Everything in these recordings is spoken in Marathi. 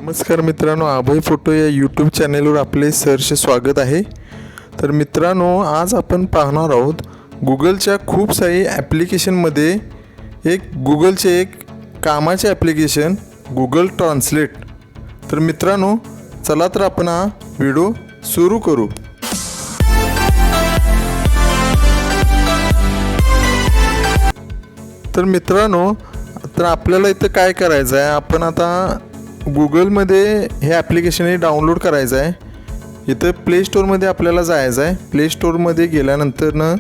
नमस्कार मित्रांनो, अभय फोटो या यूट्यूब चॅनेलवर आपले सहर्ष स्वागत आहे। तर मित्रांनो, आज आपण पाहणार आहोत गूगलच्या खूप सारी ॲप्लिकेशनमध्ये गूगलचे एक कामाचे ॲप्लिकेशन गूगल ट्रान्सलेट। तर मित्रांनो, चला तर आपण हा व्हिडिओ सुरू करू। तर मित्रांनो, तर आपल्याला इथं काय करायचं आहे, आपण आता गूगलमध्ये हे ॲप्लिकेशन डाउनलोड करायचं आहे। इथं प्ले स्टोअरमध्ये आपल्याला जायचं आहे। प्ले स्टोअरमध्ये गेल्यानंतर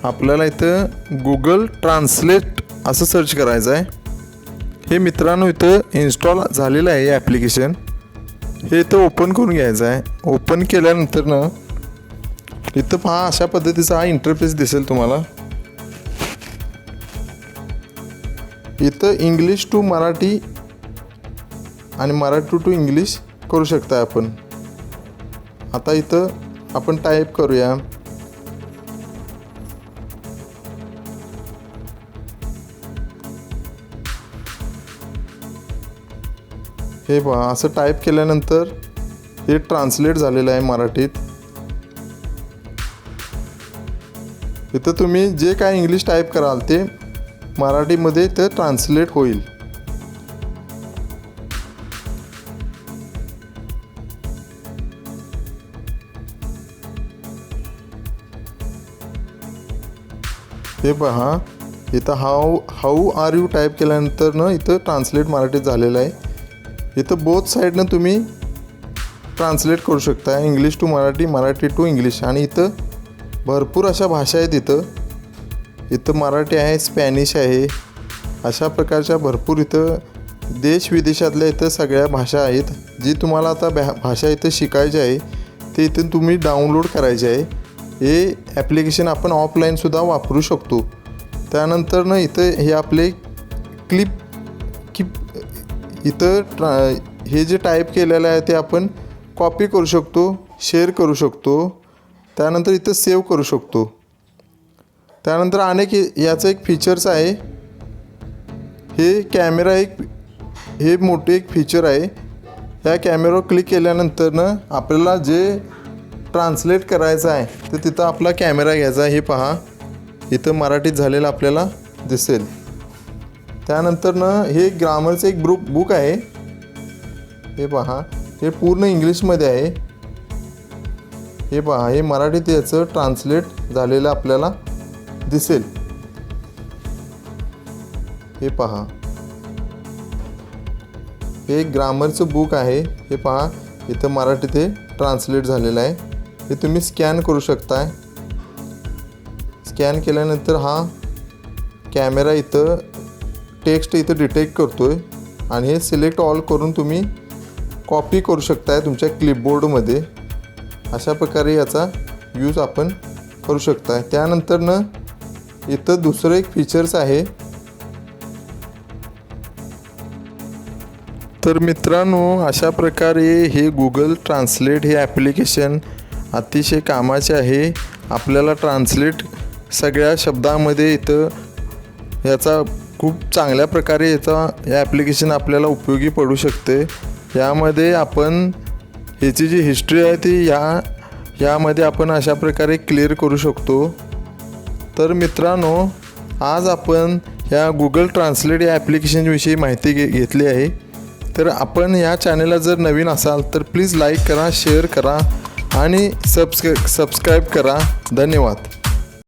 आपल्याला इथं गूगल ट्रान्सलेट असं सर्च करायचं आहे। हे मित्रांनो इथं इन्स्टॉल झालेलं आहे हे ॲप्लिकेशन। हे इथं ओपन करून घ्यायचं आहे। ओपन केल्यानंतर इथं पहा, अशा पद्धतीचा हा इंटरफेस दिसेल तुम्हाला। इथं इंग्लिश टू मराठी आणि मराठी टू इंग्लिश करू शकता आपण। आता इथं आपण टाईप करूया, हे पहा, असं टाईप केल्यानंतर हे ट्रान्सलेट झालेलं आहे मराठीत। इथं तुम्ही जे काय इंग्लिश टाईप कराल ते मराठीमध्ये ते ट्रान्सलेट होईल। हे पहा, इथं हाऊ आर यू टाईप केल्यानंतर इथं ट्रान्सलेट मराठीत झालेलं आहे। इथं बोथ साईडनं तुम्ही ट्रान्सलेट करू शकता, English to Marathi, Marathi to English. आणि इथं भरपूर अशा भाषा आहेत। इथं मराठी आहे, स्पॅनिश आहे, अशा प्रकारच्या भरपूर इथं देश विदेशातल्या इथं सगळ्या भाषा आहेत। जी तुम्हाला आता भाषा इथं शिकायची आहे ते इथून तुम्ही डाउनलोड करायचे आहे। हे ॲप्लिकेशन आपण ऑफलाईनसुद्धा वापरू शकतो। त्यानंतर इथं हे आपले इथं हे जे टाईप केलेलं आहे ते आपण कॉपी करू शकतो, शेअर करू शकतो, त्यानंतर इथं सेव्ह करू शकतो। त्यानंतर अनेक याचं एक फीचर्स आहे, हे कॅमेरा हे मोठे एक फीचर आहे। या कॅमेरावर क्लिक केल्यानंतर आपल्याला जे ट्रान्सलेट करायचं आहे तर तिथं आपला कॅमेरा घ्यायचा आहे। हे पहा, इथं मराठीत झालेलं आपल्याला दिसेल। त्यानंतर हे ग्रामरचं एक बुक आहे। हे पहा, हे पूर्ण इंग्लिशमध्ये आहे। हे पहा, हे मराठीत याचं ट्रान्सलेट झालेलं आपल्याला दिसेल। हे पहा, हे ग्रामरचं बुक आहे। हे पहा, इथं मराठीत हे ट्रान्सलेट झालेलं आहे। हे तुम्ही स्कॅन करू शकताय। स्कॅन केल्यानंतर हा कॅमेरा इथं टेक्स्ट इथं डिटेक्ट करतोय आणि हे सिलेक्ट ऑल करून तुम्ही कॉपी करू शकताय तुमच्या क्लिपबोर्डमध्ये। अशा प्रकारे याचा यूज आपण करू शकताय। त्यानंतर इथं दुसरं एक फीचर्स आहे। तर मित्रांनो, अशा प्रकारे हे गूगल ट्रान्सलेट हे ॲप्लिकेशन अतिशय कामाचे आहे। आपल्याला ट्रान्सलेट सगळ्या शब्दामध्ये इथं याचा खूप चांगल्या प्रकारे हे ॲप्लिकेशन आपल्याला उपयोगी पडू शकते। यामध्ये आपण ह्याची जी हिस्ट्री आहे ती यामध्ये आपण अशा प्रकारे क्लिअर करू शकतो। तर मित्रांनो, आज आपण ह्या गूगल ट्रान्सलेट या ॲप्लिकेशनविषयी माहिती घेतली आहे। तर आपण या चॅनलला जर नवीन असाल तर प्लीज लाईक करा, शेअर करा आणि सबस्क्राईब करा। धन्यवाद।